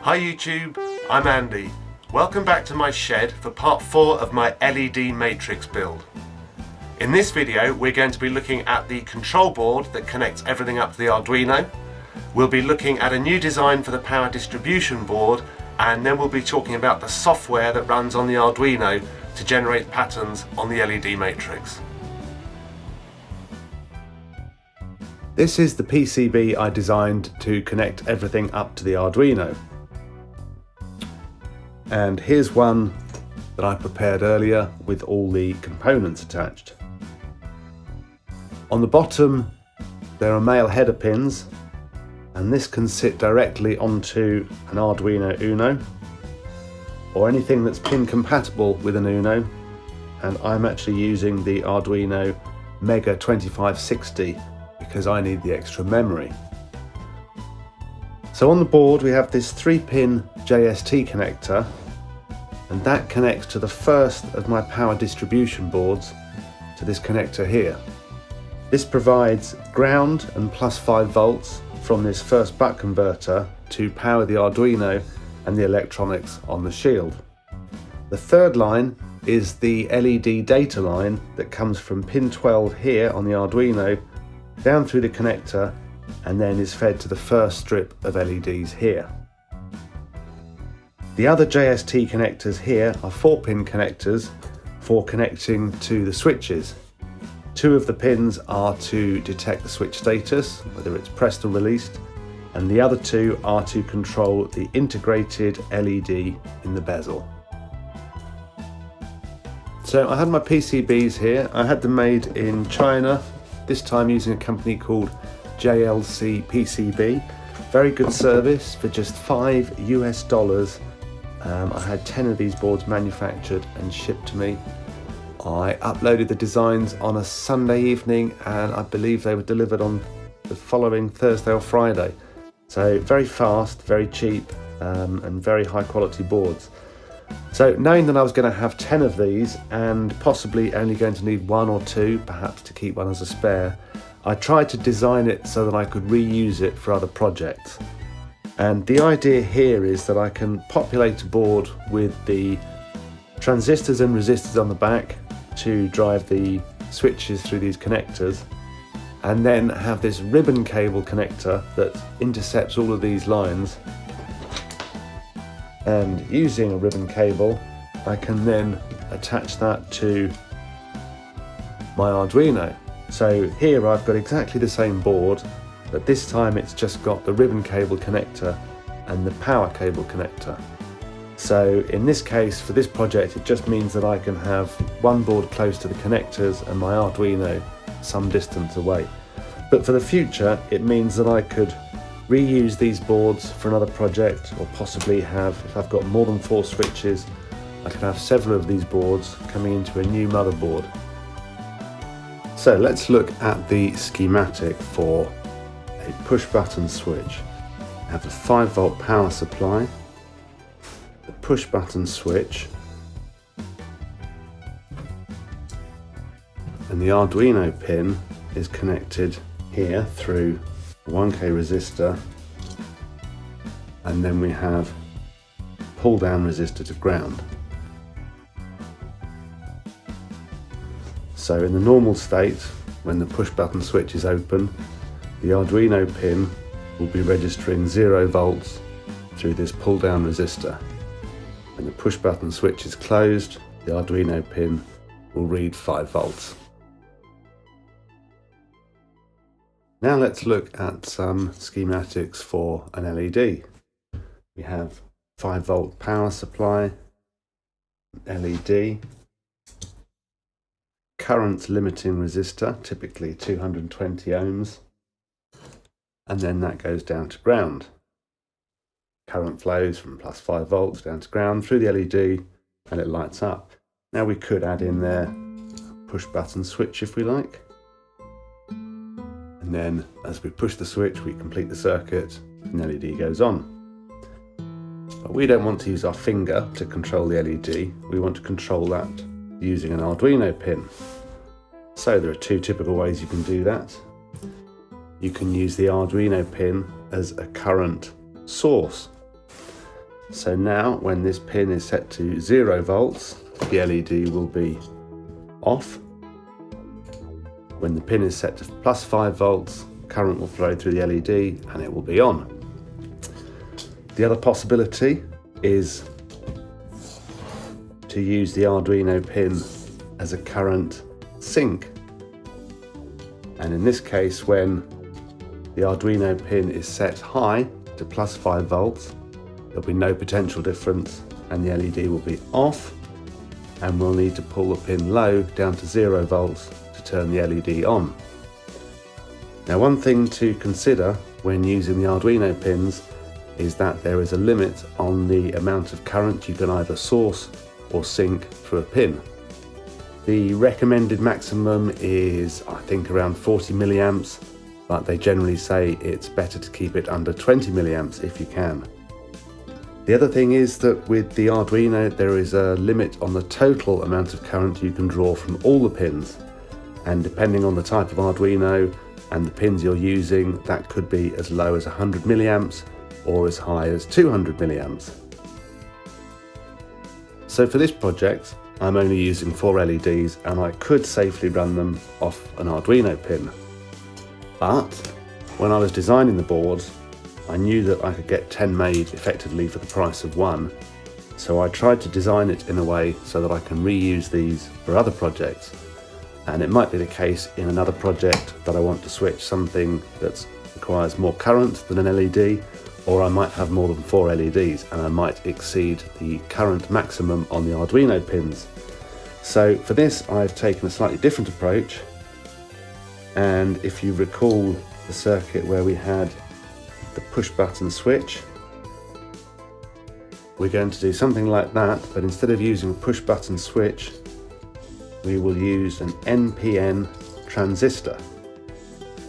Hi YouTube, I'm Andy. Welcome back to my shed for part 4 of my LED matrix build. In this video we're going to be looking at the control board that connects everything up to the Arduino. We'll be looking at a new design for the power distribution board, and then we'll be talking about the software that runs on the Arduino to generate patterns on the LED matrix. This is the PCB I designed to connect everything up to the Arduino. And here's one that I prepared earlier with all the components attached. On the bottom there are male header pins, and this can sit directly onto an Arduino Uno or anything that's pin compatible with an Uno, and I'm actually using the Arduino Mega 2560 because I need the extra memory. So on the board we have this 3-pin JST connector, and that connects to the first of my power distribution boards to this connector here. This provides ground and plus 5 volts from this first buck converter to power the Arduino and the electronics on the shield. The third line is the LED data line that comes from pin 12 here on the Arduino down through the connector and then is fed to the first strip of LEDs here. The other JST connectors here are 4-pin connectors for connecting to the switches. 2 of the pins are to detect the switch status, whether it's pressed or released, and the other 2 are to control the integrated LED in the bezel. So I had my PCBs here. I had them made in China, this time using a company called JLC PCB. Very good service for just $5 US. I had 10 of these boards manufactured and shipped to me. I uploaded the designs on a Sunday evening and I believe they were delivered on the following Thursday or Friday. So very fast, very cheap, and very high quality boards. So knowing that I was going to have 10 of these and possibly only going to need 1 or 2, perhaps to keep one as a spare, I tried to design it so that I could reuse it for other projects. And the idea here is that I can populate a board with the transistors and resistors on the back to drive the switches through these connectors, and then have this ribbon cable connector that intercepts all of these lines, and using a ribbon cable I can then attach that to my Arduino. So here I've got exactly the same board, but this time it's just got the ribbon cable connector and the power cable connector. So in this case, for this project, it just means that I can have one board close to the connectors and my Arduino some distance away. But for the future, it means that I could reuse these boards for another project, or possibly have, if I've got more than 4 switches, I can have several of these boards coming into a new motherboard. So let's look at the schematic for a push button switch. I have the 5-volt power supply, the push button switch, and the Arduino pin is connected here through a 1K resistor, and then we have a pull down resistor to ground. So in the normal state, when the push button switch is open, the Arduino pin will be registering 0 volts through this pull down resistor. When the push button switch is closed, the Arduino pin will read 5 volts. Now let's look at some schematics for an LED. We have 5-volt power supply, LED, current limiting resistor, typically 220 ohms, and then that goes down to ground. Current flows from plus 5 volts down to ground through the LED and it lights up. Now we could add in there a push button switch if we like, and then as we push the switch we complete the circuit and the LED goes on. But we don't want to use our finger to control the LED, we want to control that using an Arduino pin. So there are 2 typical ways you can do that. You can use the Arduino pin as a current source. So now when this pin is set to 0 volts, the LED will be off. When the pin is set to +5 volts, current will flow through the LED and it will be on. The other possibility is to use the Arduino pin as a current sink. And in this case, when the Arduino pin is set high to +5 volts, there'll be no potential difference and the LED will be off, and we'll need to pull the pin low down to 0 volts to turn the LED on. Now, one thing to consider when using the Arduino pins is that there is a limit on the amount of current you can either source or sink through a pin. The recommended maximum is, I think, around 40 milliamps, but they generally say it's better to keep it under 20 milliamps if you can. The other thing is that with the Arduino there is a limit on the total amount of current you can draw from all the pins, and depending on the type of Arduino and the pins you're using, that could be as low as 100 milliamps or as high as 200 milliamps. So for this project I'm only using 4 LEDs and I could safely run them off an Arduino pin. But when I was designing the board, I knew that I could get 10 made effectively for the price of 1. So I tried to design it in a way so that I can reuse these for other projects. And it might be the case in another project that I want to switch something that requires more current than an LED, or I might have more than 4 LEDs and I might exceed the current maximum on the Arduino pins. So for this I've taken a slightly different approach, and if you recall the circuit where we had the push button switch, we're going to do something like that, but instead of using a push button switch we will use an NPN transistor,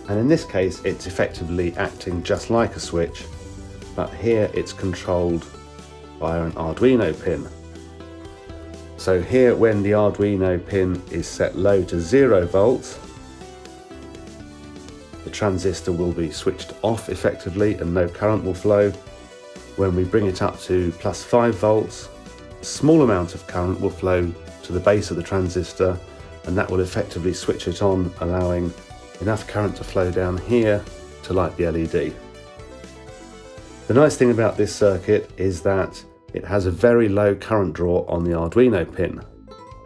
and in this case it's effectively acting just like a switch, but here it's controlled by an Arduino pin. So here, when the Arduino pin is set low to 0 volts, the transistor will be switched off effectively and no current will flow. When we bring it up to +5 volts, a small amount of current will flow to the base of the transistor, and that will effectively switch it on, allowing enough current to flow down here to light the LED. The nice thing about this circuit is that it has a very low current draw on the Arduino pin.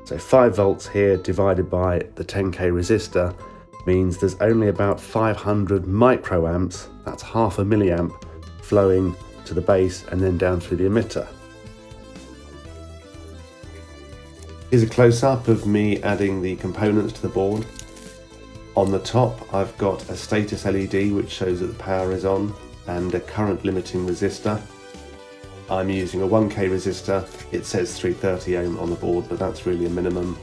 So 5 volts here divided by the 10k resistor means there's only about 500 microamps, that's half a milliamp, flowing to the base and then down through the emitter. Here's a close-up of me adding the components to the board. On the top I've got a status LED which shows that the power is on, and a current limiting resistor. I'm using a 1k resistor. It says 330 ohm on the board, but that's really a minimum.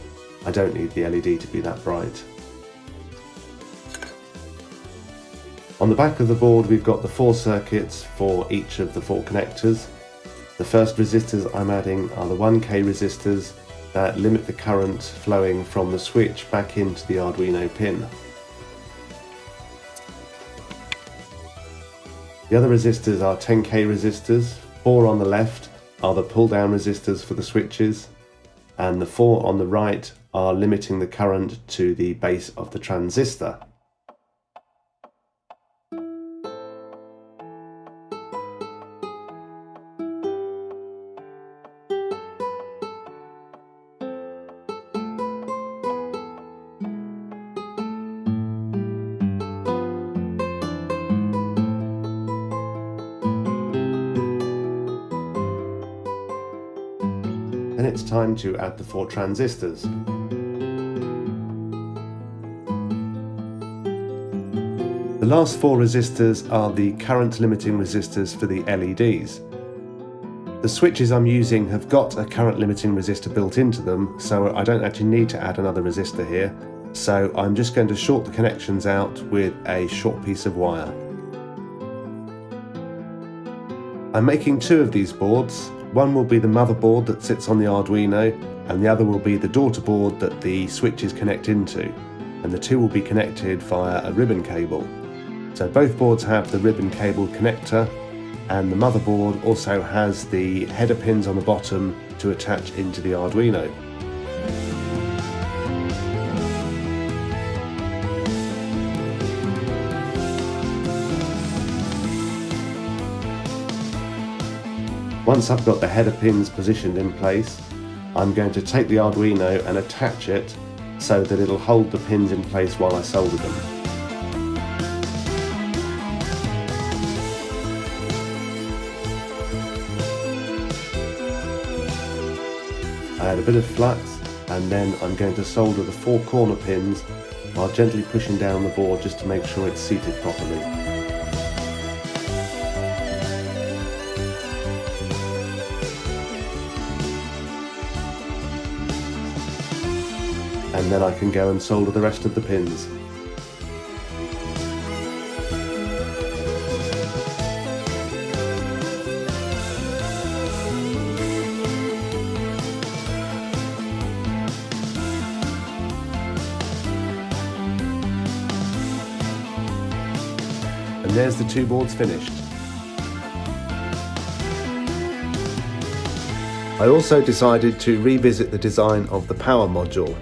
I don't need the LED to be that bright. On the back of the board we've got the 4 circuits for each of the 4 connectors. The first resistors I'm adding are the 1k resistors that limit the current flowing from the switch back into the Arduino pin. The other resistors are 10k resistors. 4 on the left are the pull-down resistors for the switches, and the 4 on the right are limiting the current to the base of the transistor. Then it's time to add the 4 transistors. The last 4 resistors are the current limiting resistors for the LEDs. The switches I'm using have got a current limiting resistor built into them, so I don't actually need to add another resistor here. So I'm just going to short the connections out with a short piece of wire. I'm making 2 of these boards. One will be the motherboard that sits on the Arduino, and the other will be the daughter board that the switches connect into, and the 2 will be connected via a ribbon cable. So both boards have the ribbon cable connector, and the motherboard also has the header pins on the bottom to attach into the Arduino. Once I've got the header pins positioned in place, I'm going to take the Arduino and attach it so that it'll hold the pins in place while I solder them. I add a bit of flux, and then I'm going to solder the 4 corner pins while gently pushing down the board just to make sure it's seated properly. And then I can go and solder the rest of the pins. And there's the 2 boards finished. I also decided to revisit the design of the power module.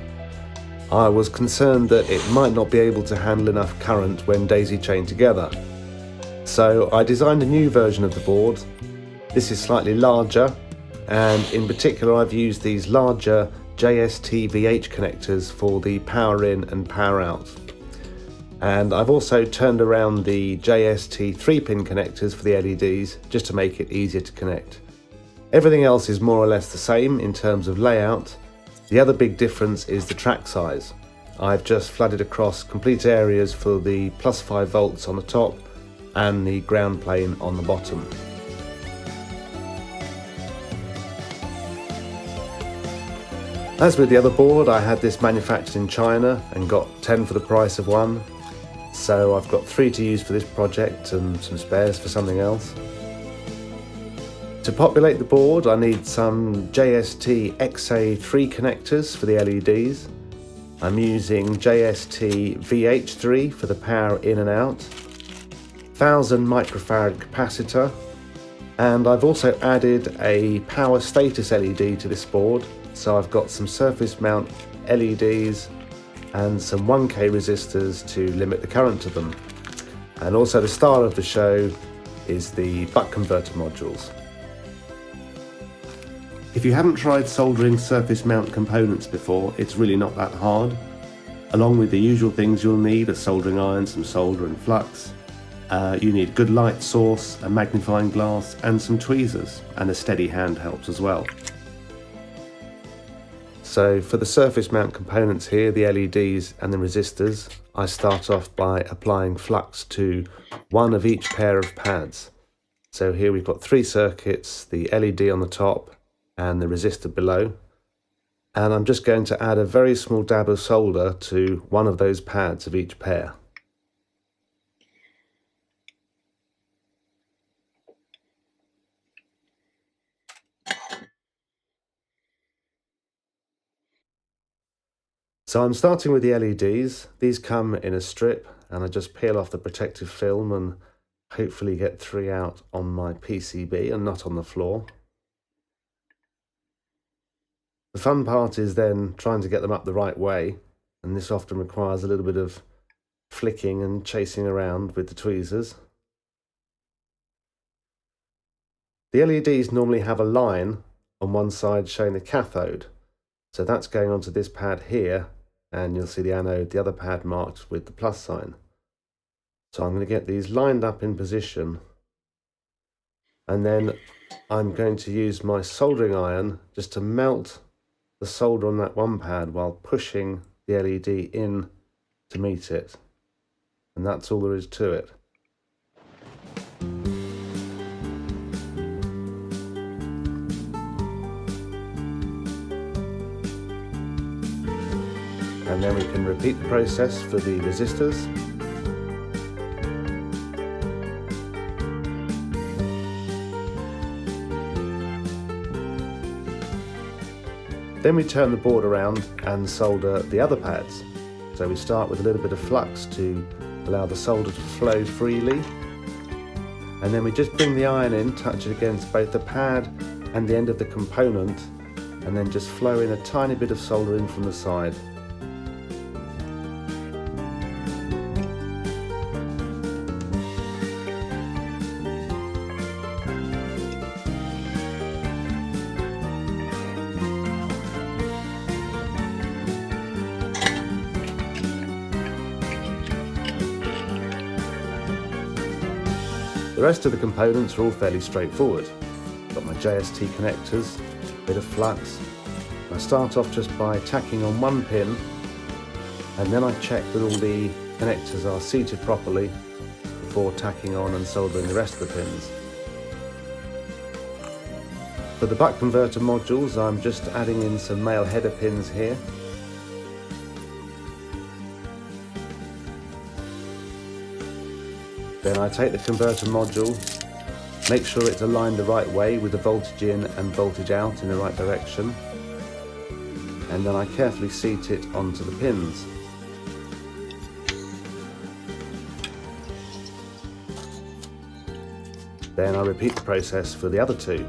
I was concerned that it might not be able to handle enough current when daisy-chained together. So I designed a new version of the board. This is slightly larger, and in particular I've used these larger JST VH connectors for the power in and power out. And I've also turned around the JST 3-pin connectors for the LEDs just to make it easier to connect. Everything else is more or less the same in terms of layout. The other big difference is the track size. I've just flooded across complete areas for the plus 5 volts on the top and the ground plane on the bottom. As with the other board, I had this manufactured in China and got 10 for the price of 1. So I've got 3 to use for this project and some spares for something else. To populate the board, I need some JST XA3 connectors for the LEDs. I'm using JST VH3 for the power in and out, 1000 microfarad capacitor, and I've also added a power status LED to this board, so I've got some surface mount LEDs and some 1K resistors to limit the current to them. And also the star of the show is the buck converter modules. If you haven't tried soldering surface mount components before, it's really not that hard. Along with the usual things you'll need, a soldering iron, some solder and flux. You need a good light source, a magnifying glass and some tweezers, and a steady hand helps as well. So for the surface mount components here, the LEDs and the resistors, I start off by applying flux to 1 of each pair of pads. So here we've got 3 circuits, the LED on the top and the resistor below, and I'm just going to add a very small dab of solder to 1 of those pads of each pair. So I'm starting with the LEDs. These come in a strip and I just peel off the protective film and hopefully get 3 out on my PCB and not on the floor. The fun part is then trying to get them up the right way, and this often requires a little bit of flicking and chasing around with the tweezers. The LEDs normally have a line on one side showing the cathode, so that's going onto this pad here, and you'll see the anode, the other pad marked with the plus sign. So I'm going to get these lined up in position, and then I'm going to use my soldering iron just to melt the solder on that one pad while pushing the LED in to meet it. And that's all there is to it. And then we can repeat the process for the resistors. Then we turn the board around and solder the other pads. So we start with a little bit of flux to allow the solder to flow freely. And then we just bring the iron in, touch it against both the pad and the end of the component, and then just flow in a tiny bit of solder in from the side. The rest of the components are all fairly straightforward. Got my JST connectors, bit of flux. I start off just by tacking on one pin, and then I check that all the connectors are seated properly before tacking on and soldering the rest of the pins. For the buck converter modules, I'm just adding in some male header pins here. Then I take the converter module, make sure it's aligned the right way with the voltage in and voltage out in the right direction, and then I carefully seat it onto the pins. Then I repeat the process for the other two.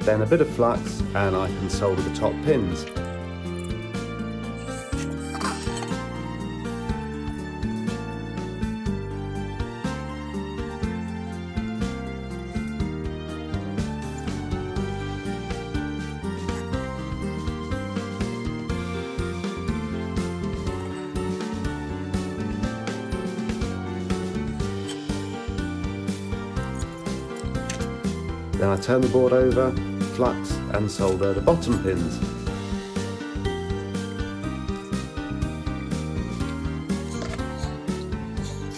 Then a bit of flux and I can solder the top pins. Then I turn the board over, flux and solder the bottom pins.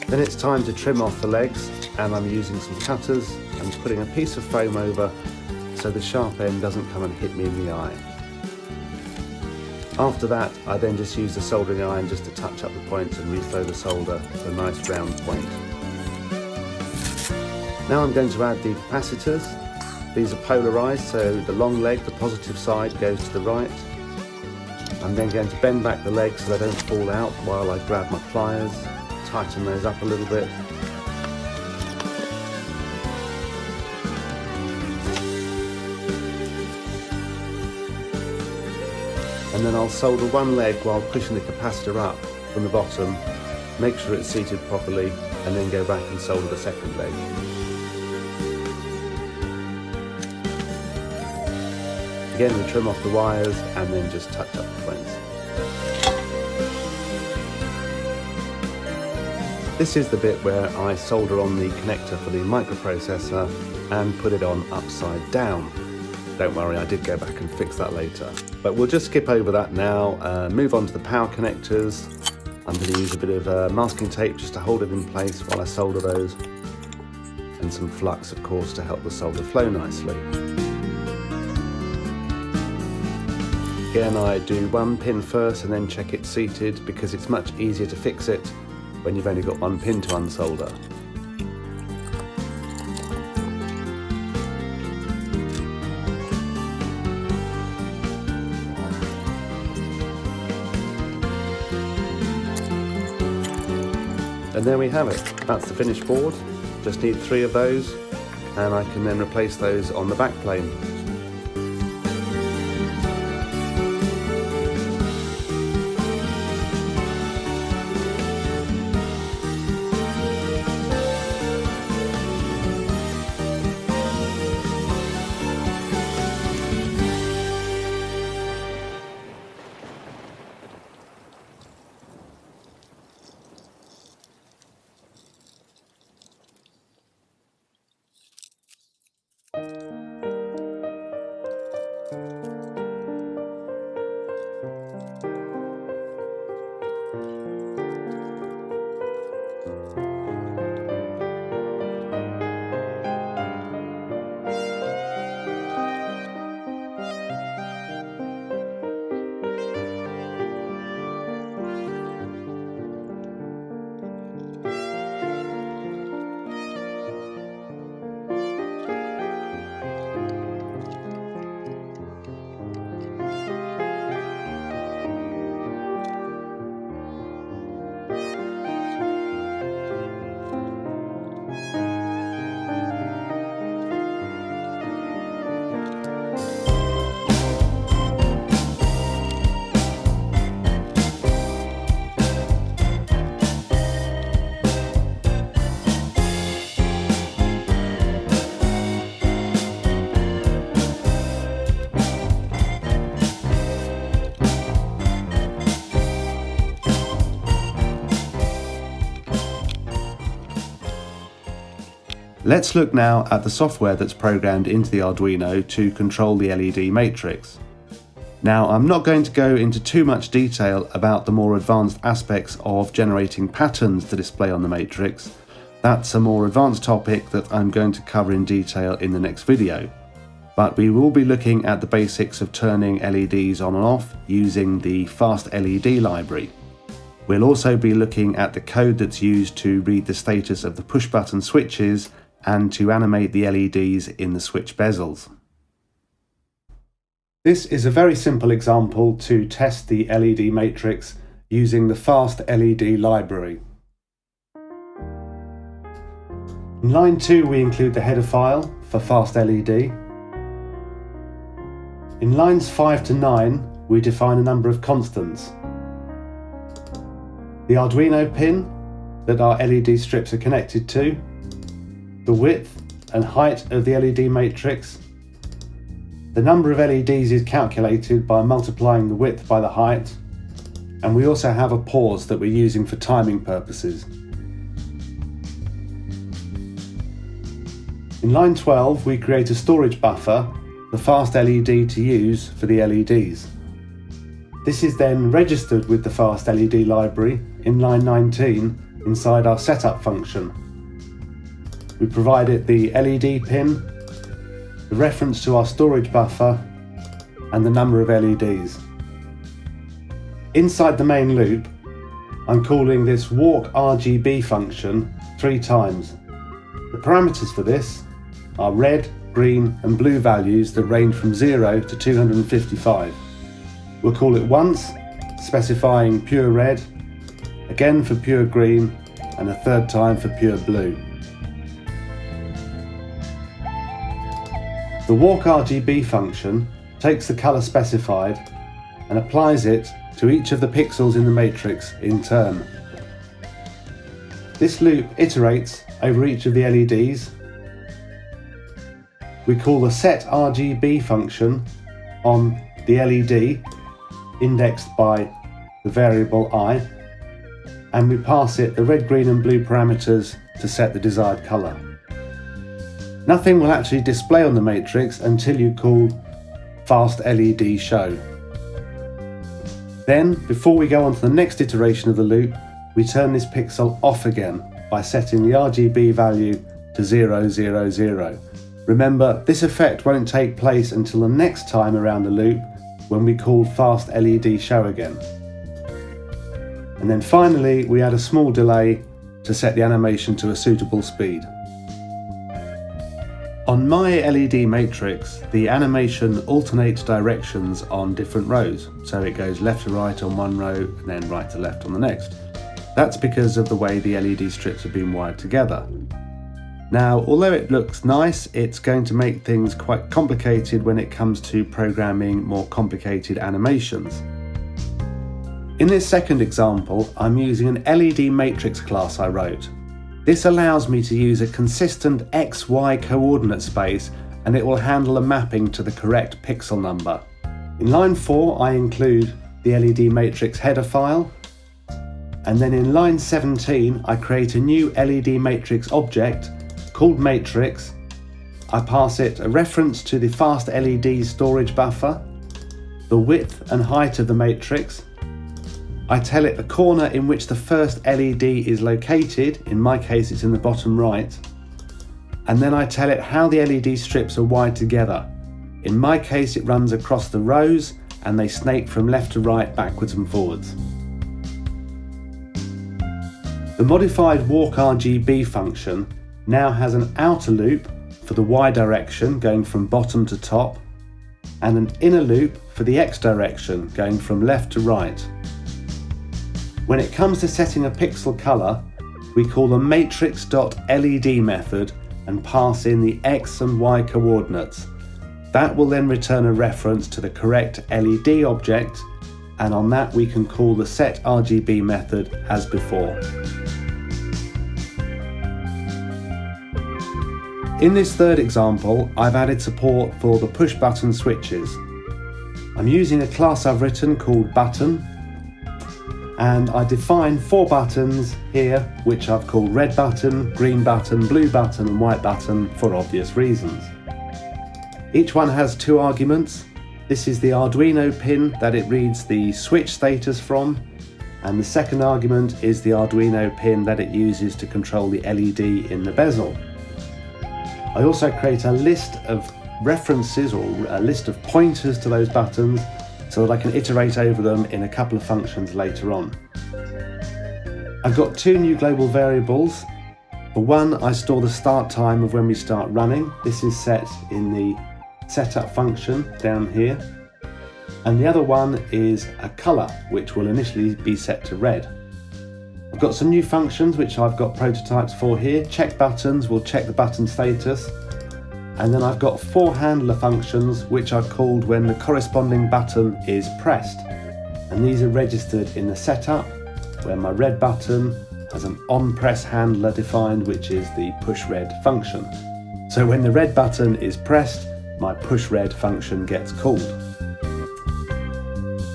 Then it's time to trim off the legs, and I'm using some cutters and putting a piece of foam over so the sharp end doesn't come and hit me in the eye. After that, I then just use the soldering iron just to touch up the points and reflow the solder to a nice round point. Now I'm going to add the capacitors. These are polarised, so the long leg, the positive side, goes to the right. I'm then going to bend back the legs so they don't fall out while I grab my pliers, tighten those up a little bit. And then I'll solder one leg while pushing the capacitor up from the bottom, make sure it's seated properly, and then go back and solder the second leg. Again, we trim off the wires and then just touch up the points. This is the bit where I solder on the connector for the microprocessor and put it on upside down. Don't worry, I did go back and fix that later. But we'll just skip over that now, move on to the power connectors. I'm going to use a bit of masking tape just to hold it in place while I solder those. And some flux, of course, to help the solder flow nicely. Again, I do one pin first and then check it seated because it's much easier to fix it when you've only got one pin to unsolder. And there we have it. That's the finished board. Just need 3 of those and I can then replace those on the back plane. Let's look now at the software that's programmed into the Arduino to control the LED matrix. Now, I'm not going to go into too much detail about the more advanced aspects of generating patterns to display on the matrix. That's a more advanced topic that I'm going to cover in detail in the next video. But we will be looking at the basics of turning LEDs on and off using the Fast LED library. We'll also be looking at the code that's used to read the status of the push button switches and to animate the LEDs in the switch bezels. This is a very simple example to test the LED matrix using the Fast LED library. In line 2 we include the header file for Fast LED. In lines 5 to 9 we define a number of constants. The Arduino pin that our LED strips are connected to, the width and height of the LED matrix. The number of LEDs is calculated by multiplying the width by the height, and we also have a pause that we're using for timing purposes. In line 12 we create a storage buffer, the Fast LED to use for the LEDs. This is then registered with the Fast LED library in line 19 inside our setup function. We provide it the LED pin, the reference to our storage buffer, and the number of LEDs. Inside the main loop, I'm calling this walk RGB function 3 times. The parameters for this are red, green and blue values that range from 0 to 255. We'll call it once, specifying pure red, again for pure green, and a third time for pure blue. The walk RGB function takes the colour specified and applies it to each of the pixels in the matrix in turn. This loop iterates over each of the LEDs. We call the set RGB function on the LED, indexed by the variable I, and we pass it the red, green and blue parameters to set the desired colour. Nothing will actually display on the matrix until you call Fast LED show. Then, before we go on to the next iteration of the loop, we turn this pixel off again by setting the RGB value to 000. Remember, this effect won't take place until the next time around the loop when we call Fast LED show again. And then finally, we add a small delay to set the animation to a suitable speed. On my LED matrix, the animation alternates directions on different rows, so it goes left to right on one row and then right to left on the next. That's because of the way the LED strips have been wired together. Now, although it looks nice, it's going to make things quite complicated when it comes to programming more complicated animations. In this second example, I'm using an LED matrix class I wrote. This allows me to use a consistent XY coordinate space, and it will handle a mapping to the correct pixel number. In line 4 I include the LED matrix header file, and then in line 17 I create a new LED matrix object called matrix. I pass it a reference to the Fast LED storage buffer, the width and height of the matrix. I tell it the corner in which the first LED is located, in my case it's in the bottom right, and then I tell it how the LED strips are wired together. In my case it runs across the rows and they snake from left to right, backwards and forwards. The modified walk RGB function now has an outer loop for the Y direction going from bottom to top, and an inner loop for the X direction going from left to right. When it comes to setting a pixel colour, we call the matrix.led method and pass in the X and Y coordinates. That will then return a reference to the correct LED object, and on that we can call the set RGB method as before. In this third example, I've added support for the push button switches. I'm using a class I've written called button, and I define 4 buttons here, which I've called red button, green button, blue button and white button for obvious reasons. Each one has 2 arguments. This is the Arduino pin that it reads the switch status from, and the second argument is the Arduino pin that it uses to control the LED in the bezel. I also create a list of references or a list of pointers to those buttons so that I can iterate over them in a couple of functions later on. I've got 2 new global variables. For one, I store the start time of when we start running. This is set in the setup function down here. And the other one is a colour, which will initially be set to red. I've got some new functions which I've got prototypes for here. Check buttons will check the button status. And then I've got 4 handler functions which are called when the corresponding button is pressed. And these are registered in the setup, where my red button has an on-press handler defined, which is the push red function. So when the red button is pressed, my push red function gets called.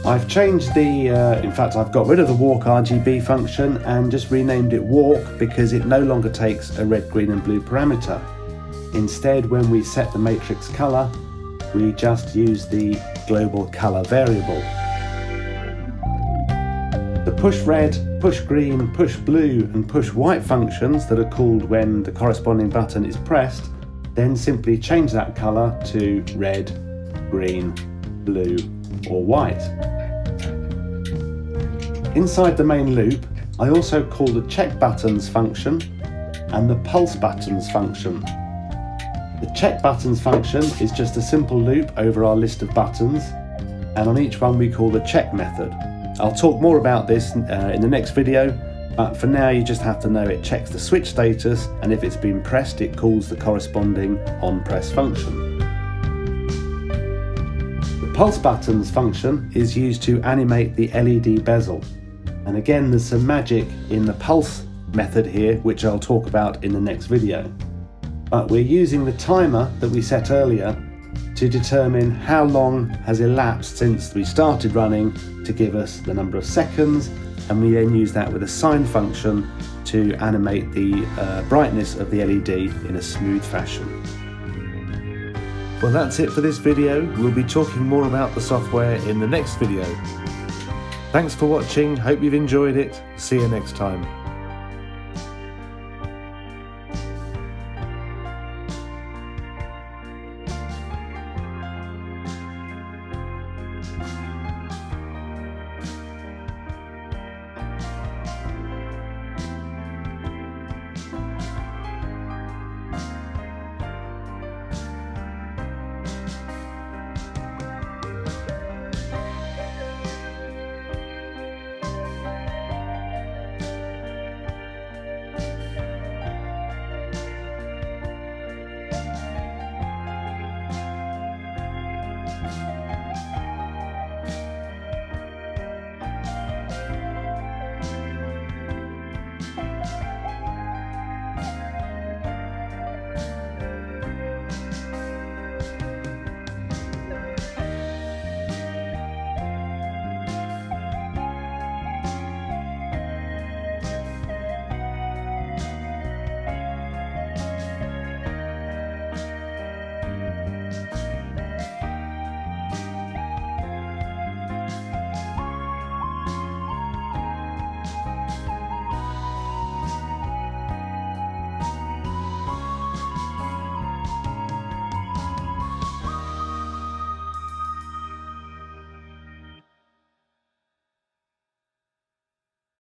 I've changed in fact I've got rid of the walk RGB function and just renamed it walk because it no longer takes a red, green and blue parameter. Instead, when we set the matrix color, we just use the global color variable. The push red, push green, push blue and push white functions that are called when the corresponding button is pressed, then simply change that color to red, green, blue or white. Inside the main loop, I also call the check buttons function and the pulse buttons function. The check buttons function is just a simple loop over our list of buttons, and on each one we call the check method. I'll talk more about this in the next video, but for now you just have to know it checks the switch status, and if it's been pressed it calls the corresponding on-press function. The pulse buttons function is used to animate the LED bezel, and again there's some magic in the pulse method here which I'll talk about in the next video. But we're using the timer that we set earlier to determine how long has elapsed since we started running to give us the number of seconds, and we then use that with a sine function to animate the brightness of the LED in a smooth fashion. Well, that's it for this video. We'll be talking more about the software in the next video. Thanks for watching, hope you've enjoyed it. See you next time.